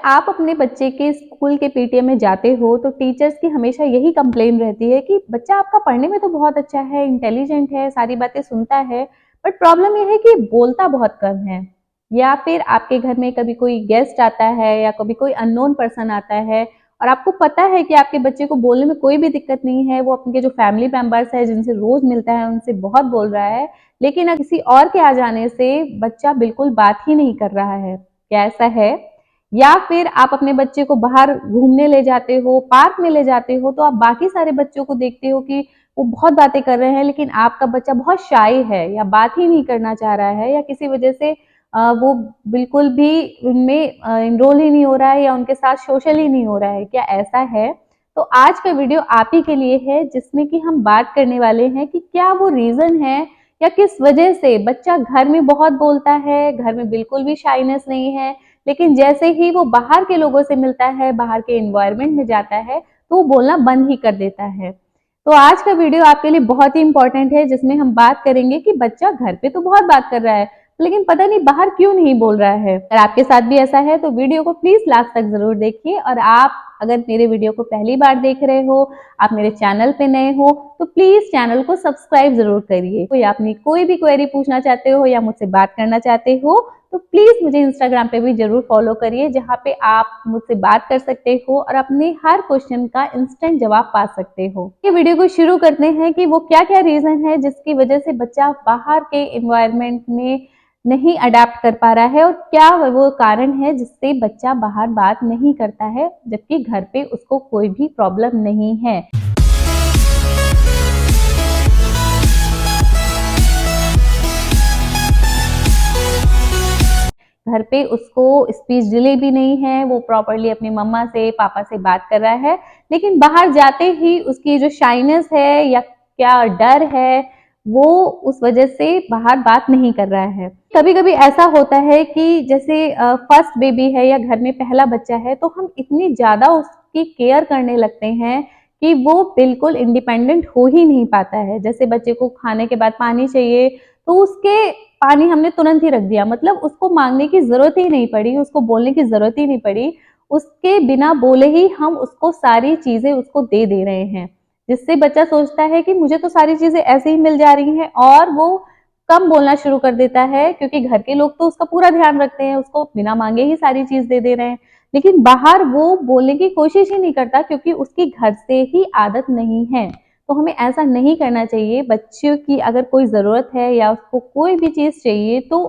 आप अपने बच्चे के स्कूल के पीटीएम में जाते हो तो टीचर्स की हमेशा यही कंप्लेन रहती है कि बच्चा आपका पढ़ने में तो बहुत अच्छा है, इंटेलिजेंट है, सारी बातें सुनता है, बट प्रॉब्लम यह है कि बोलता बहुत कम है। या फिर आपके घर में कभी कोई गेस्ट आता है या कभी कोई अननोन पर्सन आता है और आपको पता है कि आपके बच्चे को बोलने में कोई भी दिक्कत नहीं है, वो अपने जो फैमिली मेंबर्स है जिनसे रोज मिलता है उनसे बहुत बोल रहा है, लेकिन किसी और के आ जाने से बच्चा बिल्कुल बात ही नहीं कर रहा है। क्या ऐसा है? या फिर आप अपने बच्चे को बाहर घूमने ले जाते हो, पार्क में ले जाते हो, तो आप बाकी सारे बच्चों को देखते हो कि वो बहुत बातें कर रहे हैं, लेकिन आपका बच्चा बहुत शाय है या बात ही नहीं करना चाह रहा है या किसी वजह से वो बिल्कुल भी उनमें इनरोल ही नहीं हो रहा है या उनके साथ सोशल ही नहीं हो रहा है। क्या ऐसा है? तो आज का वीडियो आप ही के लिए है, जिसमें कि हम बात करने वाले हैं कि क्या वो रीजन है या किस वजह से बच्चा घर में बहुत बोलता है, घर में बिल्कुल भी शाइनेस नहीं है, लेकिन जैसे ही वो बाहर के लोगों से मिलता है, बाहर के एनवायरनमेंट में जाता है, तो वो बोलना बंद ही कर देता है। तो आज का वीडियो आपके लिए बहुत ही इंपॉर्टेंट है, जिसमें हम बात करेंगे कि बच्चा घर पे तो बहुत बात कर रहा है, लेकिन पता नहीं बाहर क्यों नहीं बोल रहा है। अगर आपके साथ भी ऐसा है तो वीडियो को प्लीज लास्ट तक जरूर देखिए। और आप अगर मेरे वीडियो को पहली बार देख रहे हो, आप मेरे चैनल पे नए हो, तो प्लीज चैनल को सब्सक्राइब जरूर करिए। कोई आपने कोई भी क्वेरी पूछना चाहते हो या मुझसे बात करना चाहते हो तो प्लीज मुझे इंस्टाग्राम पे भी जरूर फॉलो करिए, जहाँ पे आप मुझसे बात कर सकते हो और अपने हर क्वेश्चन का इंस्टेंट जवाब पा सकते हो। ये वीडियो को शुरू करते हैं कि वो क्या क्या रीजन है जिसकी वजह से बच्चा बाहर के एनवायरनमेंट में नहीं अडेप्ट कर पा रहा है और क्या वो कारण है जिससे बच्चा बाहर बात नहीं करता है, जबकि घर पे उसको कोई भी प्रॉब्लम नहीं है। घर पे उसको स्पीच डिले भी नहीं है, वो प्रॉपरली अपनी मम्मा से पापा से बात कर रहा है, लेकिन बाहर जाते ही उसकी जो शाइनेस है या क्या डर है, वो उस वजह से बाहर बात नहीं कर रहा है। कभी कभी ऐसा होता है कि जैसे फर्स्ट बेबी है या घर में पहला बच्चा है, तो हम इतनी ज्यादा उसकी केयर करने लगते हैं कि वो बिल्कुल इंडिपेंडेंट हो ही नहीं पाता है। जैसे बच्चे को खाने के बाद पानी चाहिए, तो उसके पानी हमने तुरंत ही रख दिया, मतलब उसको मांगने की जरूरत ही नहीं पड़ी, उसको बोलने की जरूरत ही नहीं पड़ी, उसके बिना बोले ही हम उसको सारी चीजें उसको दे दे रहे हैं, जिससे बच्चा सोचता है कि मुझे तो सारी चीजें ऐसे ही मिल जा रही हैं और वो कम बोलना शुरू कर देता है, क्योंकि घर के लोग तो उसका पूरा ध्यान रखते हैं, उसको बिना मांगे ही सारी चीज दे दे रहे हैं, लेकिन बाहर वो बोलने की कोशिश ही नहीं करता क्योंकि उसकी घर से ही आदत नहीं है। तो हमें ऐसा नहीं करना चाहिए। बच्चों की अगर कोई ज़रूरत है या उसको कोई भी चीज़ चाहिए तो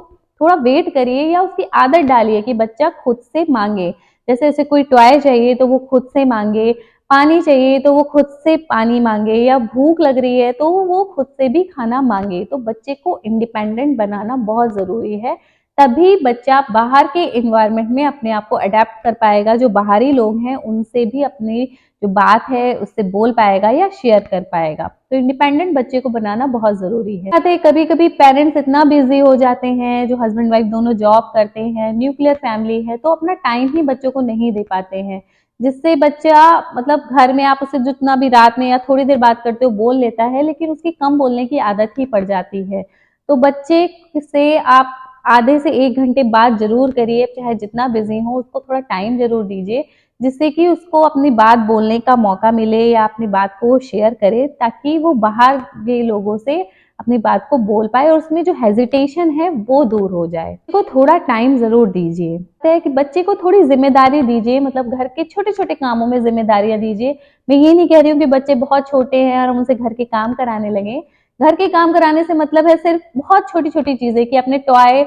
थोड़ा वेट करिए या उसकी आदत डालिए कि बच्चा खुद से मांगे। जैसे उसे कोई टॉय चाहिए तो वो खुद से मांगे, पानी चाहिए तो वो खुद से पानी मांगे, या भूख लग रही है तो वो खुद से भी खाना मांगे। तो बच्चे को इंडिपेंडेंट बनाना बहुत ज़रूरी है, तभी बच्चा बाहर के इन्वायरमेंट में अपने आप को अडेप्ट कर पाएगा, जो बाहरी लोग हैं उनसे भी अपनी जो बात है उससे बोल पाएगा या शेयर कर पाएगा। तो इंडिपेंडेंट बच्चे को बनाना बहुत जरूरी है। कभी कभी पेरेंट्स इतना बिजी हो जाते हैं, जो हस्बैंड वाइफ दोनों जॉब करते हैं, न्यूक्लियर फैमिली है, तो अपना टाइम ही बच्चों को नहीं दे पाते हैं, जिससे बच्चा मतलब घर में आप उसे जितना भी रात में या थोड़ी देर बात करते हो बोल लेता है, लेकिन उसकी कम बोलने की आदत ही पड़ जाती है। तो बच्चे से आप आधे से 1 घंटे बात जरूर करिए, चाहे जितना बिजी हो उसको थोड़ा टाइम जरूर दीजिए, जिससे कि उसको अपनी बात बोलने का मौका मिले या अपनी बात को शेयर करे, ताकि वो बाहर के लोगों से अपनी बात को बोल पाए और उसमें जो हेजिटेशन है वो दूर हो जाए। तो थोड़ा टाइम जरूर दीजिए। है कि बच्चे को थोड़ी जिम्मेदारी दीजिए, मतलब घर के छोटे छोटे कामों में जिम्मेदारियां दीजिए। मैं ये नहीं कह रही हूँ कि बच्चे बहुत छोटे हैं और हम उनसे घर के काम कराने लगे। घर के काम कराने से मतलब है सिर्फ बहुत छोटी छोटी चीजें, कि अपने टॉय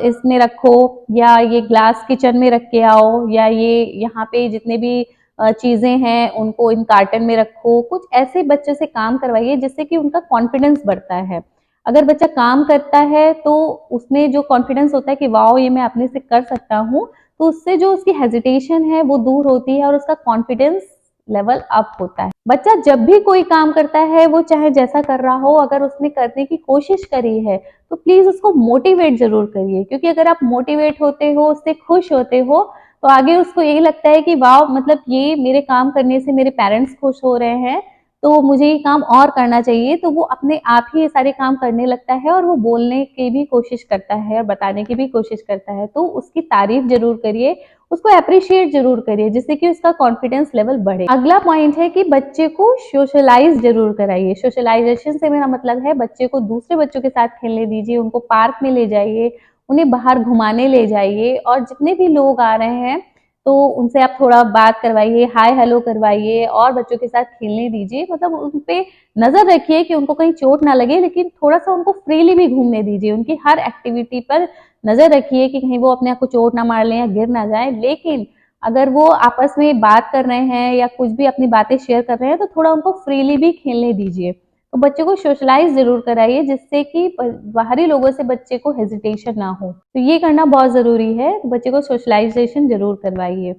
इसमें रखो, या ये ग्लास किचन में रख के आओ, या ये यहाँ पे जितने भी चीजें हैं उनको इन कार्टन में रखो। कुछ ऐसे बच्चे से काम करवाइए जिससे कि उनका कॉन्फिडेंस बढ़ता है। अगर बच्चा काम करता है तो उसमें जो कॉन्फिडेंस होता है कि वाओ ये मैं अपने से कर सकता हूँ, तो उससे जो उसकी हेजिटेशन है वो दूर होती है और उसका कॉन्फिडेंस लेवल अप होता है। बच्चा जब भी कोई काम करता है, वो चाहे जैसा कर रहा हो, अगर उसने करने की कोशिश करी है तो प्लीज उसको मोटिवेट जरूर करिए, क्योंकि अगर आप मोटिवेट होते हो, उससे खुश होते हो, तो आगे उसको यही लगता है कि वाह, मतलब ये मेरे काम करने से मेरे पेरेंट्स खुश हो रहे हैं, तो मुझे ये काम और करना चाहिए, तो वो अपने आप ही ये सारे काम करने लगता है और वो बोलने की भी कोशिश करता है और बताने की भी कोशिश करता है। तो उसकी तारीफ जरूर करिए, उसको अप्रिशिएट जरूर करिए, जिससे कि उसका कॉन्फिडेंस लेवल बढ़े। अगला पॉइंट है कि बच्चे को सोशलाइज जरूर कराइए। सोशलाइजेशन से मेरा मतलब है बच्चे को दूसरे बच्चों के साथ खेलने दीजिए, उनको पार्क में ले जाइए, उन्हें बाहर घुमाने ले जाइए, और जितने भी लोग आ रहे हैं तो उनसे आप थोड़ा बात करवाइए, हाय हेलो करवाइए और बच्चों के साथ खेलने दीजिए। मतलब उन पे नजर रखिए कि उनको कहीं चोट ना लगे, लेकिन थोड़ा सा उनको फ्रीली भी घूमने दीजिए। उनकी हर एक्टिविटी पर नजर रखिए कि कहीं वो अपने आप को चोट ना मार लें या गिर ना जाए। लेकिन अगर वो आपस में बात कर रहे हैं या कुछ भी अपनी बातें शेयर कर रहे हैं तो थोड़ा उनको फ्रीली भी खेलने दीजिए। तो बच्चे को सोशलाइज जरूर कराइए, जिससे कि बाहरी लोगों से बच्चे को हेजिटेशन ना हो। तो ये करना बहुत जरूरी है, तो बच्चे को सोशलाइजेशन जरूर करवाइए।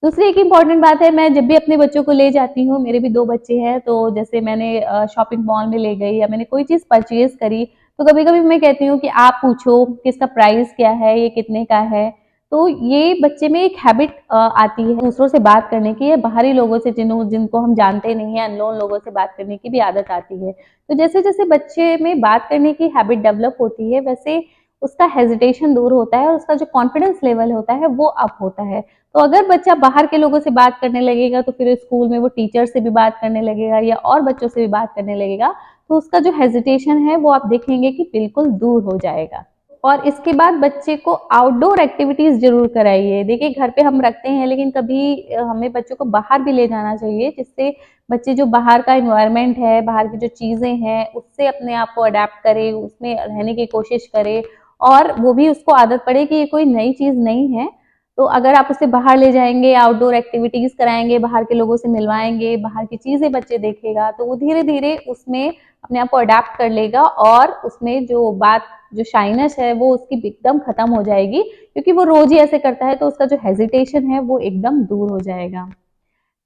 दूसरी एक इम्पॉर्टेंट बात है, मैं जब भी अपने बच्चों को ले जाती हूँ, मेरे भी 2 बच्चे हैं, तो जैसे मैंने शॉपिंग मॉल में ले गई या मैंने कोई चीज़ परचेज़ करी, तो कभी-कभी मैं कहती हूँ कि आप पूछो कि इसका प्राइस क्या है, ये कितने का है। तो ये बच्चे में एक हैबिट आती है दूसरों से बात करने की, या बाहरी लोगों से जिनको हम जानते नहीं हैं, अननोन लोगों से बात करने की भी आदत आती है। तो जैसे-जैसे बच्चे में बात करने की हैबिट डेवलप होती है, वैसे उसका हेजिटेशन दूर होता है और उसका जो कॉन्फिडेंस लेवल होता है, वो अप होता है। तो अगर बच्चा बाहर के लोगों से बात करने लगेगा तो फिर स्कूल में वो टीचर से भी बात करने लगेगा या और बच्चों से भी बात करने लगेगा, तो उसका जो हेजिटेशन है वो आप देखेंगे कि बिल्कुल दूर हो जाएगा। और इसके बाद बच्चे को आउटडोर एक्टिविटीज जरूर कराइए। देखिए घर पे हम रखते हैं, लेकिन कभी हमें बच्चों को बाहर भी ले जाना चाहिए, जिससे बच्चे जो बाहर का इन्वायरमेंट है, बाहर की जो चीजें हैं, उससे अपने आप को अडेप्ट करे, उसमें रहने की कोशिश करे, और वो भी उसको आदत पड़े कि ये कोई नई चीज नहीं है। तो अगर आप उसे बाहर ले जाएंगे, आउटडोर एक्टिविटीज कराएंगे, बाहर के लोगों से मिलवाएंगे, बाहर की चीजें बच्चे देखेगा, तो वो धीरे धीरे उसमें अपने आप को अडेप्ट कर लेगा, और उसमें जो शाइनेस है वो उसकी एकदम खत्म हो जाएगी, क्योंकि वो रोज ही ऐसे करता है, तो उसका जो हेजिटेशन है वो एकदम दूर हो जाएगा।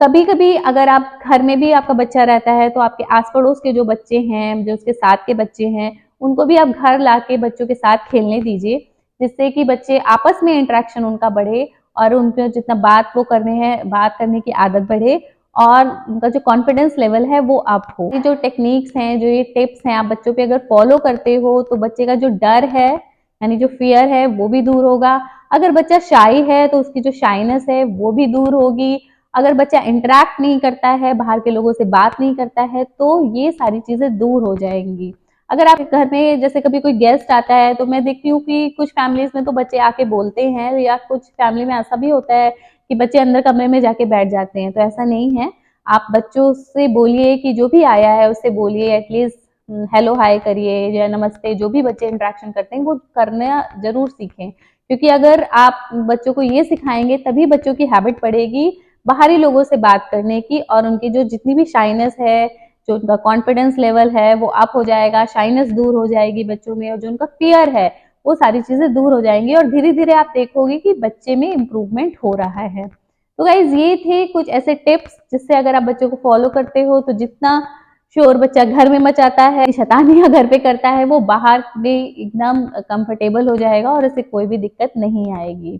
कभी कभी अगर आप घर में भी आपका बच्चा रहता है, तो आपके आस पड़ोस के जो बच्चे हैं, जो उसके साथ के बच्चे हैं, उनको भी आप घर लाके बच्चों के साथ खेलने दीजिए, जिससे कि बच्चे आपस में इंटरेक्शन उनका बढ़े, और उनके जितना बात करने की आदत बढ़े, और उनका जो कॉन्फिडेंस लेवल है वो अप हो। ये जो टेक्निक्स हैं, जो ये टिप्स हैं, आप बच्चों पे अगर फॉलो करते हो तो बच्चे का जो डर है, यानी जो फियर है, वो भी दूर होगा। अगर बच्चा शाई है तो उसकी जो शाइनेस है वो भी दूर होगी। अगर बच्चा इंटरेक्ट नहीं करता है, बाहर के लोगों से बात नहीं करता है, तो ये सारी चीजें दूर हो जाएंगी। अगर आप घर में जैसे कभी कोई गेस्ट आता है, तो मैं देखती हूँ कि कुछ फैमिलीज में तो बच्चे आके बोलते हैं, या कुछ फैमिली में ऐसा भी होता है कि बच्चे अंदर कमरे में जाके बैठ जाते हैं। तो ऐसा नहीं है, आप बच्चों से बोलिए, कि जो भी आया है उससे बोलिए, एटलीस्ट हेलो हाय करिए या नमस्ते, जो भी बच्चे इंटरेक्शन करते हैं वो करना जरूर सीखें। क्योंकि अगर आप बच्चों को ये सिखाएंगे, तभी बच्चों की हैबिट पड़ेगी बाहरी लोगों से बात करने की, और उनकी जो जितनी भी शाइनेस है, जो उनका कॉन्फिडेंस लेवल है वो अप हो जाएगा, शाइनेस दूर हो जाएगी बच्चों में, और जो उनका फियर है वो सारी चीजें दूर हो जाएंगी, और धीरे धीरे आप देखोगे कि बच्चे में इम्प्रूवमेंट हो रहा है। तो गाइज ये थे कुछ ऐसे टिप्स, जिससे अगर आप बच्चों को फॉलो करते हो, तो जितना शोर बच्चा घर में मचाता है, शैतानियां घर पे करता है, वो बाहर भी एकदम कंफर्टेबल हो जाएगा और उसे कोई भी दिक्कत नहीं आएगी।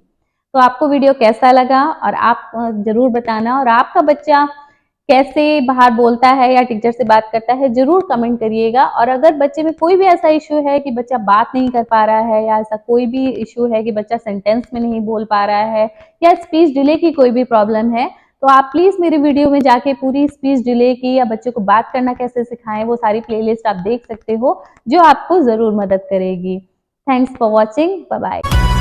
तो आपको वीडियो कैसा लगा, और आप जरूर बताना, और आपका बच्चा कैसे बाहर बोलता है या टीचर से बात करता है, जरूर कमेंट करिएगा। और अगर बच्चे में कोई भी ऐसा इशू है कि बच्चा बात नहीं कर पा रहा है, या ऐसा कोई भी इशू है कि बच्चा सेंटेंस में नहीं बोल पा रहा है, या स्पीच डिले की कोई भी प्रॉब्लम है, तो आप प्लीज मेरे वीडियो में जाके पूरी स्पीच डिले की या बच्चे को बात करना कैसे सिखाएं, वो सारी प्लेलिस्ट आप देख सकते हो, जो आपको जरूर मदद करेगी। Thanks for watching, bye bye.